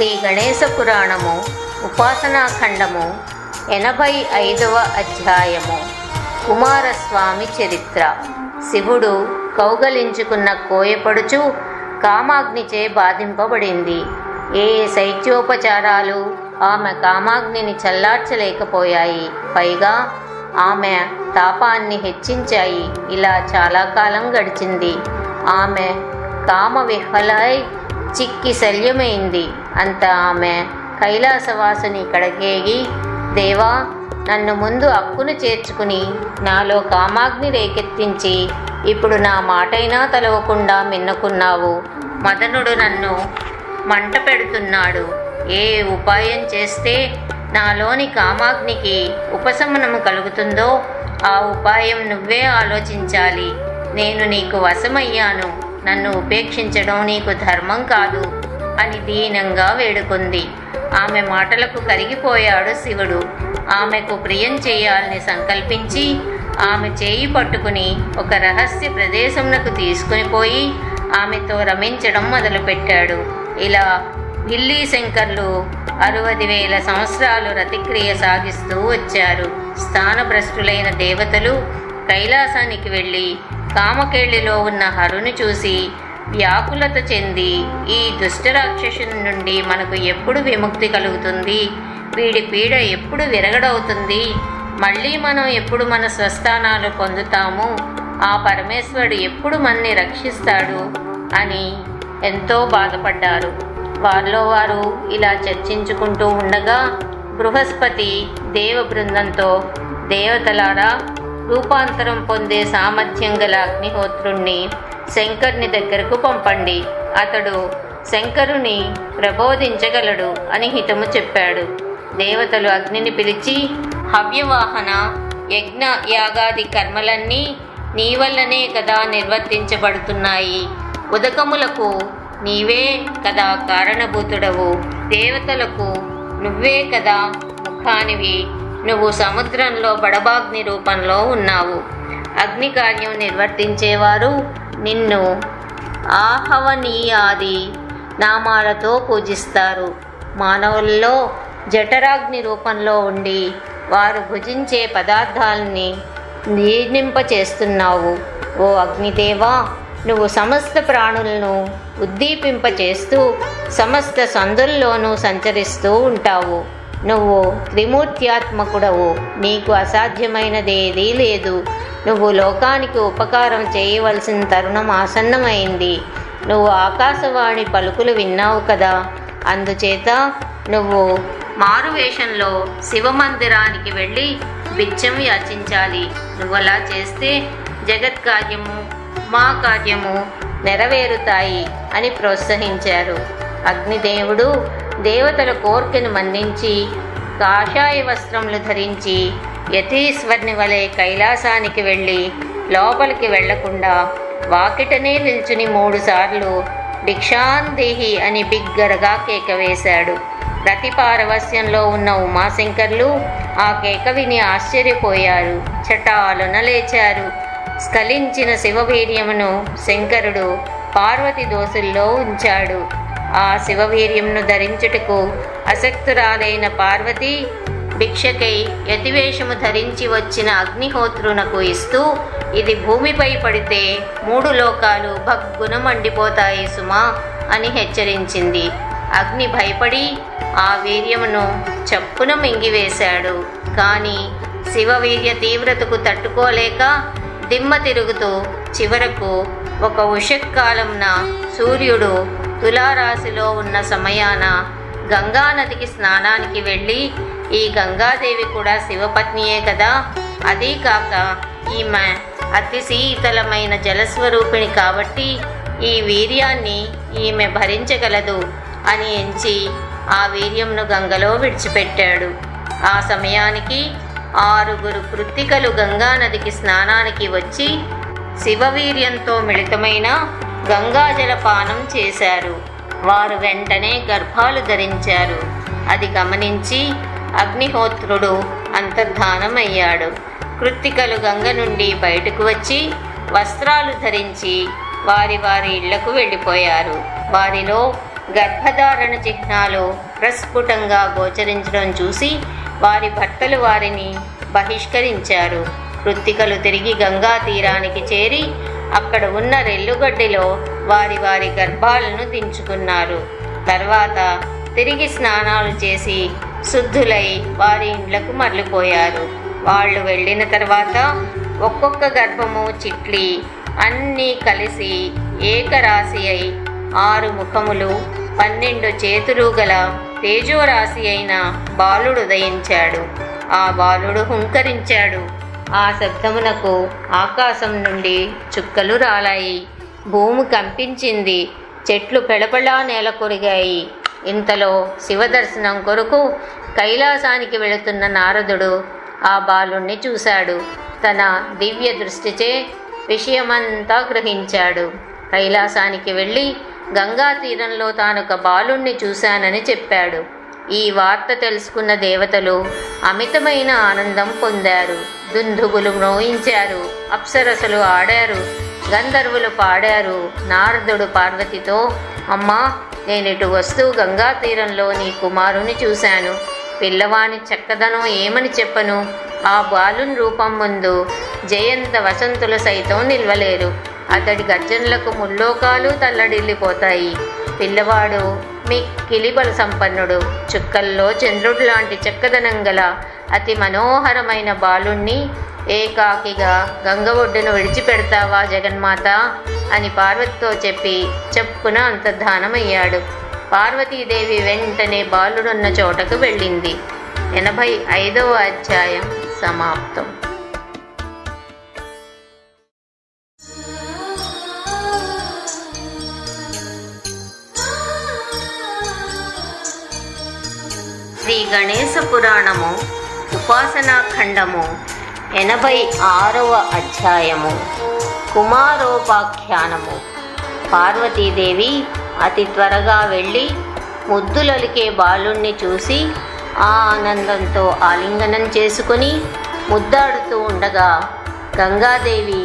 శ్రీ గణేశ పురాణము ఉపాసనాఖండము 85వ అధ్యాయము. కుమారస్వామి చరిత్ర. శివుడు కౌగలించుకున్న కోయపడుచు కామాగ్నిచే బాధింపబడింది. ఏ శైత్యోపచారాలు ఆమె కామాగ్నిని చల్లార్చలేకపోయాయి, పైగా ఆమె తాపాన్ని హెచ్చించాయి. ఇలా చాలా కాలం గడిచింది. ఆమె కామ విహ్వలై చిక్కి శల్యమైంది. అంత ఆమె కైలాసవాసుని కడగేగి, దేవా, నన్ను ముందు అక్కును చేర్చుకుని నాలో కామాగ్ని రేకెత్తించి ఇప్పుడు నా మాటైనా తలవకుండా మిన్నకున్నావు. మదనుడు నన్ను మంట పెడుతున్నాడు. ఏ ఉపాయం చేస్తే నాలోని కామాగ్నికి ఉపశమనము కలుగుతుందో ఆ ఉపాయం నువ్వే ఆలోచించాలి. నేను నీకు వశమయ్యాను. నన్ను ఉపేక్షించడం నీకు ధర్మం కాదు అని దీనంగా వేడుకుంది. ఆమె మాటలకు కరిగిపోయాడు శివుడు. ఆమెకు ప్రియం చేయాలని సంకల్పించి ఆమె చేయి పట్టుకుని ఒక రహస్య ప్రదేశంకు తీసుకుని పోయి ఆమెతో రమించడం మొదలుపెట్టాడు. ఇలా ఢిల్లీ శంకర్లు 60,000 సంవత్సరాలు రతిక్రియ సాగిస్తూ వచ్చారు. స్థానభ్రష్టులైన దేవతలు కైలాసానికి వెళ్ళి కామకేళిలో ఉన్న హరుని చూసి వ్యాకులత చెంది, ఈ దుష్టరాక్షసుని నుండి మనకు ఎప్పుడు విముక్తి కలుగుతుంది? వీడి పీడ ఎప్పుడు విరగడవుతుంది? మళ్ళీ మనం ఎప్పుడు మన స్వస్థానాలు పొందుతాము? ఆ పరమేశ్వరుడు ఎప్పుడు మనని రక్షిస్తాడు అని ఎంతో బాధపడ్డారు. వారిలో వారు ఇలా చర్చించుకుంటూ ఉండగా బృహస్పతి దేవ బృందంతో, దేవతలారా, రూపాంతరం పొందే సామర్థ్యం గల అగ్నిహోత్రుణ్ణి శంకరుని దగ్గరకు పంపండి. అతడు శంకరుని ప్రబోధించగలడు అని హితము చెప్పాడు. దేవతలు అగ్నిని పిలిచి, హవ్యవాహన, యజ్ఞ యాగాది కర్మలన్నీ నీ వల్లనే కదా నిర్వర్తించబడుతున్నాయి. ఉదకములకు నీవే కదా కారణభూతుడవు. దేవతలకు నువ్వే కదా ముఖానివి. నువ్వు సముద్రంలో బడబాగ్ని రూపంలో ఉన్నావు. అగ్ని కార్యం నిర్వర్తించేవారు నిన్ను ఆహవనీయాది నామాలతో పూజిస్తారు. మానవుల్లో జఠరాగ్ని రూపంలో ఉండి వారు భుజించే పదార్థాలని నిర్ణింపచేస్తున్నావు. ఓ అగ్నిదేవా, నువ్వు సమస్త ప్రాణులను ఉద్దీపింపచేస్తూ సమస్త సందుల్లోనూ సంచరిస్తూ ఉంటావు. నువ్వు త్రిమూర్త్యాత్మకుడవు. నీకు అసాధ్యమైనదేదీ లేదు. నువ్వు లోకానికి ఉపకారం చేయవలసిన తరుణం ఆసన్నమైంది. నువ్వు ఆకాశవాణి పలుకులు విన్నావు కదా. అందుచేత నువ్వు మారువేషంలో శివమందిరానికి వెళ్ళి బిచ్చం యాచించాలి. నువ్వలా చేస్తే జగత్కార్యము, మా కార్యము నెరవేరుతాయి అని ప్రోత్సహించారు. అగ్నిదేవుడు దేవతల కోర్కెను మన్నించి కాషాయ వస్త్రములు ధరించి యతీశ్వరుని వలె కైలాసానికి వెళ్ళి లోపలికి వెళ్లకుండా వాకిటనే నిల్చుని 3 సార్లు భిక్షాందేహి అని బిగ్గరగా కేక వేశాడు. రతిపారవస్యంలో ఉన్న ఉమాశంకర్లు ఆ కేక విని ఆశ్చర్యపోయారు. చటాలున లేచారు. స్ఖలించిన శివవీర్యమును శంకరుడు పార్వతి దోసుల్లో ఉంచాడు. ఆ శివవీర్యమును ధరించుటకు అసక్తురాలైన పార్వతి భిక్షకై యతివేషము ధరించి వచ్చిన అగ్నిహోత్రునకు ఇస్తూ, ఇది భూమిపై పడితే 3 లోకాలు భగ్గున మండిపోతాయి సుమా అని హెచ్చరించింది. అగ్ని భయపడి ఆ వీర్యమును చప్పున మింగివేశాడు. కానీ శివవీర్య తీవ్రతకు తట్టుకోలేక దిమ్మ తిరుగుతూ చివరకు ఒక ఉషక్కాలంన సూర్యుడు తులారాశిలో ఉన్న సమయాన గంగానదికి స్నానానికి వెళ్ళి, ఈ గంగాదేవి కూడా శివపత్నియే కదా, అదీ కాక ఈమె అతి శీతలమైన జలస్వరూపిణి కాబట్టి ఈ వీర్యాన్ని ఈమె భరించగలదు అని ఎంచి ఆ వీర్యంను గంగలో విడిచిపెట్టాడు. ఆ సమయానికి 6 కృత్తికలు గంగానదికి స్నానానికి వచ్చి శివవీర్యంతో మిళితమైన గంగాజలపానం చేశారు. వారు వెంటనే గర్భాలు ధరించారు. అది గమనించి అగ్నిహోత్రుడు అంతర్ధానమయ్యాడు. కృత్తికలు గంగ నుండి బయటకు వచ్చి వస్త్రాలు ధరించి వారి వారి ఇళ్లకు వెళ్ళిపోయారు. వారిలో గర్భధారణ చిహ్నాలు ప్రస్ఫుటంగా గోచరించడం చూసి వారి భర్తలు వారిని బహిష్కరించారు. కృత్తికలు తిరిగి గంగా తీరానికి చేరి అక్కడ ఉన్న రెల్లుగడ్డిలో వారి వారి గర్భాలను దించుకున్నారు. తర్వాత తిరిగి స్నానాలు చేసి శుద్ధులై వారి ఇండ్లకు మరలిపోయారు. వాళ్ళు వెళ్ళిన తర్వాత ఒక్కొక్క గర్భము చిట్లి అన్నీ కలిసి ఏకరాశి అయి 6 ముఖములు 12 చేతులు గల తేజోరాశి అయిన బాలుడు ఉదయించాడు. ఆ బాలుడు హుంకరించాడు. ఆ శబ్దమునకు ఆకాశం నుండి చుక్కలు రాలాయి. భూమి కంపించింది. చెట్లు పెళపెళా నేల కొరిగాయి. ఇంతలో శివదర్శనం కొరకు కైలాసానికి వెళుతున్న నారదుడు ఆ బాలుణ్ణి చూశాడు. తన దివ్య దృష్టిచే విషయమంతా గ్రహించాడు. కైలాసానికి వెళ్ళి గంగా తీరంలో తానొక బాలుణ్ణి చూశానని చెప్పాడు. ఈ వార్త తెలుసుకున్న దేవతలు అమితమైన ఆనందం పొందారు. దుందుబులు మ్రోయించారు. అప్సరసలు ఆడారు. గంధర్వులు పాడారు. నారదుడు పార్వతితో, అమ్మా, నేనిటు వస్తూ గంగా తీరంలో నీ కుమారుని చూశాను. పిల్లవాని చక్కదనం ఏమని చెప్పను. ఆ బాలుని రూపం ముందు జయంత వసంతులు సైతం నిల్వలేరు. అతడి గర్జనలకు ముల్లోకాలు తల్లడిల్లిపోతాయి. పిల్లవాడు మిక్కిలి బల సంపన్నుడు. చుక్కల్లో చంద్రుడు లాంటి చక్కదనం గల అతి మనోహరమైన బాలుణ్ణి ఏకాకిగా గంగ ఒడ్డును విడిచిపెడతావా జగన్మాత అని పార్వతితో చెప్పి చెప్పున అంతర్ధానమయ్యాడు. పార్వతీదేవి వెంటనే బాలుడున్న చోటకు వెళ్ళింది. 85వ అధ్యాయం సమాప్తం. శ్రీ గణేశ పురాణము ఉపాసనాఖండము 86వ అధ్యాయము కుమారోపాఖ్యానము. పార్వతీదేవి అతి త్వరగా వెళ్ళి ముద్దులొలికే బాలుణ్ణి చూసి ఆ ఆనందంతో ఆలింగనం చేసుకుని ముద్దాడుతూ ఉండగా గంగాదేవి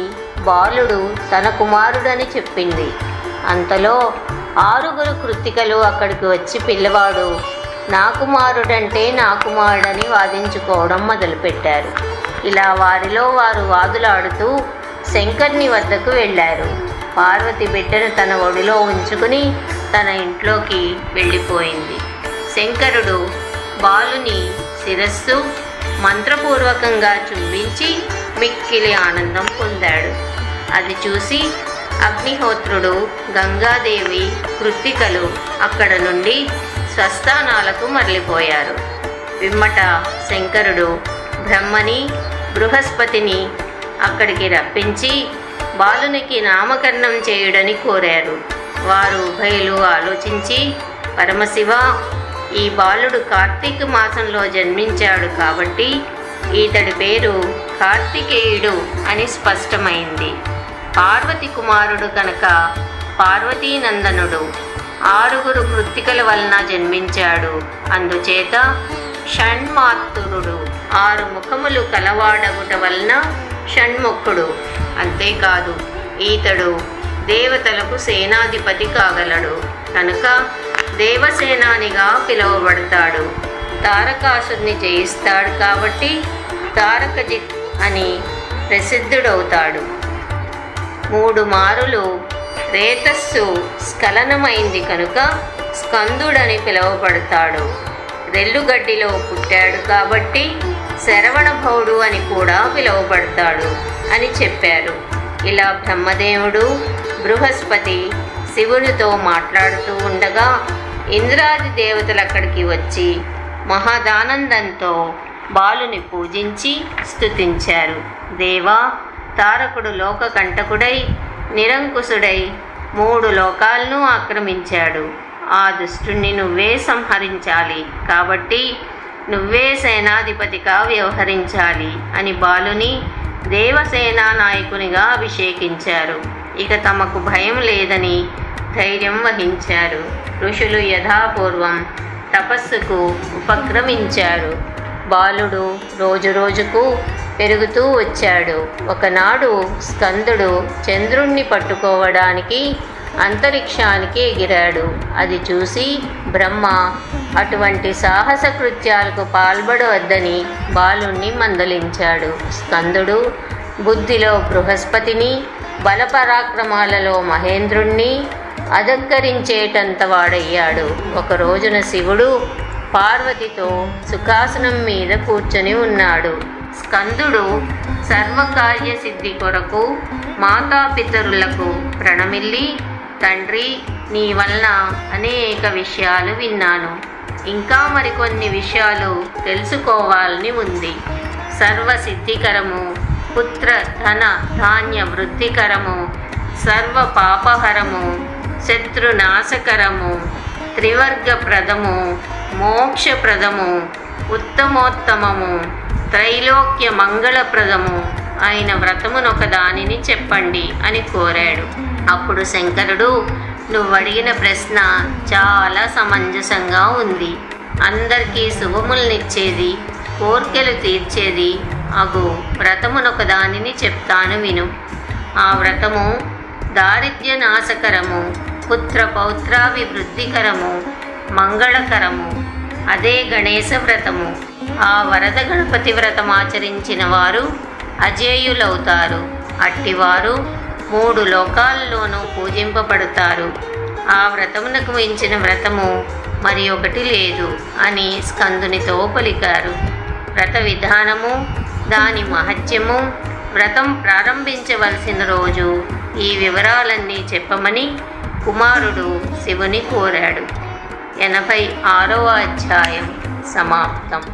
బాలుడు తన కుమారుడని చెప్పింది. అంతలో 6 కృత్తికలు అక్కడికి వచ్చి పిల్లవాడు నా కుమారుడంటే నా కుమారుడని వాదించుకోవడం మొదలుపెట్టారు. ఇలా వారిలో వారు వాదులాడుతూ శంకర్ని వద్దకు వెళ్ళారు. పార్వతి బిడ్డను తన ఒడిలో ఉంచుకుని తన ఇంట్లోకి వెళ్ళిపోయింది. శంకరుడు బాలుని శిరస్సు మంత్రపూర్వకంగా చుంబించి మిక్కిలి ఆనందం పొందాడు. అది చూసి అగ్నిహోత్రుడు, గంగాదేవి, కృత్తికలు అక్కడ నుండి స్వస్థానాలకు మరలిపోయారు. పిమ్మట శంకరుడు బ్రహ్మని, బృహస్పతిని అక్కడికి రప్పించి బాలునికి నామకరణం చేయుడని కోరారు. వారు ఉభయులు ఆలోచించి, పరమశివ, ఈ బాలుడు కార్తీక మాసంలో జన్మించాడు కాబట్టి ఈతడి పేరు కార్తికేయుడు అని స్పష్టమైంది. పార్వతి కుమారుడు కనుక పార్వతీనందనుడు. 6 కృత్తికల వలన జన్మించాడు. అందుచేత షణ్మాతురుడు. 6 ముఖములు కలవాడగుట వలన షణ్ముఖుడు. అంతేకాదు, ఈతడు దేవతలకు సేనాధిపతి కాగలడు కనుక దేవసేనానిగా పిలువబడతాడు. తారకాసుని జయిస్తాడు కాబట్టి తారకజిత్ అని ప్రసిద్ధుడవుతాడు. 3 మారులు రేతస్సు స్ఖలనమైంది కనుక స్కందుడని పిలువబడతాడు. రెల్లుగడ్డిలో పుట్టాడు కాబట్టి శరవణభవుడు అని కూడా పిలువబడతాడు అని చెప్పారు. ఇలా బ్రహ్మదేవుడు, బృహస్పతి శివునితో మాట్లాడుతూ ఉండగా ఇంద్రాది దేవతలు అక్కడికి వచ్చి మహదానందంతో బాలుని పూజించి స్తుతించారు. దేవా, తారకుడు లోకకంటకుడై నిరంకుశుడై 3 లోకాలను ఆక్రమించాడు. ఆ దుష్టుణ్ణి నువ్వే సంహరించాలి కాబట్టి నువ్వే సేనాధిపతిగా వ్యవహరించాలి అని బాలుని దేవసేనా నాయకునిగా అభిషేకించారు. ఇక తమకు భయం లేదని ధైర్యం వహించారు. ఋషులు యథాపూర్వం తపస్సుకు ఉపక్రమించారు. బాలుడు రోజురోజుకు పెరుగుతూ వచ్చాడు. ఒకనాడు స్కందుడు చంద్రుణ్ణి పట్టుకోవడానికి అంతరిక్షానికి ఎగిరాడు. అది చూసి బ్రహ్మ అటువంటి సాహస కృత్యాలకు పాల్పడవద్దని బాలుణ్ణి మందలించాడు. స్కందుడు బుద్ధిలో బృహస్పతిని, బలపరాక్రమాలలో మహేంద్రుణ్ణి అధక్కరించేటంత వాడయ్యాడు. ఒక రోజున శివుడు పార్వతితో సుఖాసనం మీద కూర్చొని ఉన్నాడు. స్కందుడు సర్వకార్య సిద్ధి కొరకు మాతాపితరులకు ప్రణమిల్లి, తండ్రి, నీ వలన అనేక విషయాలు విన్నాను, ఇంకా మరికొన్ని విషయాలు తెలుసుకోవాలని ఉంది. సర్వసిద్ధికరము, పుత్ర ధన ధాన్య వృద్ధికరము, సర్వ పాపహరము, శత్రునాశకరము, త్రివర్గప్రదము, మోక్షప్రదము, ఉత్తమోత్తమము, త్రైలోక్య మంగళప్రదము అయిన వ్రతమునొక దానిని చెప్పండి అని కోరాడు. అప్పుడు శంకరుడు, నువ్వడిగిన ప్రశ్న చాలా సమంజసంగా ఉంది. అందరికీ శుభములనిచ్చేది, కోర్కెలు తీర్చేది అగు వ్రతమునొక దానిని చెప్తాను విను. ఆ వ్రతము దారిద్ర్య నాశకరము, పుత్ర పౌత్రాభివృద్ధికరము, మంగళకరము. అదే గణేశ వ్రతము. ఆ వరద గణపతి వ్రతం ఆచరించిన వారు అజేయులవుతారు. అట్టివారు 3 లోకాల్లోనూ పూజింపబడతారు. ఆ వ్రతమునకు మించిన వ్రతము మరి ఒకటి లేదు అని స్కందునితో పలికారు. వ్రత విధానము, దాని మహత్యము, వ్రతం ప్రారంభించవలసిన రోజు, ఈ వివరాలన్నీ చెప్పమని కుమారుడు శివుని కోరాడు. 86వ అధ్యాయం సమాప్తం.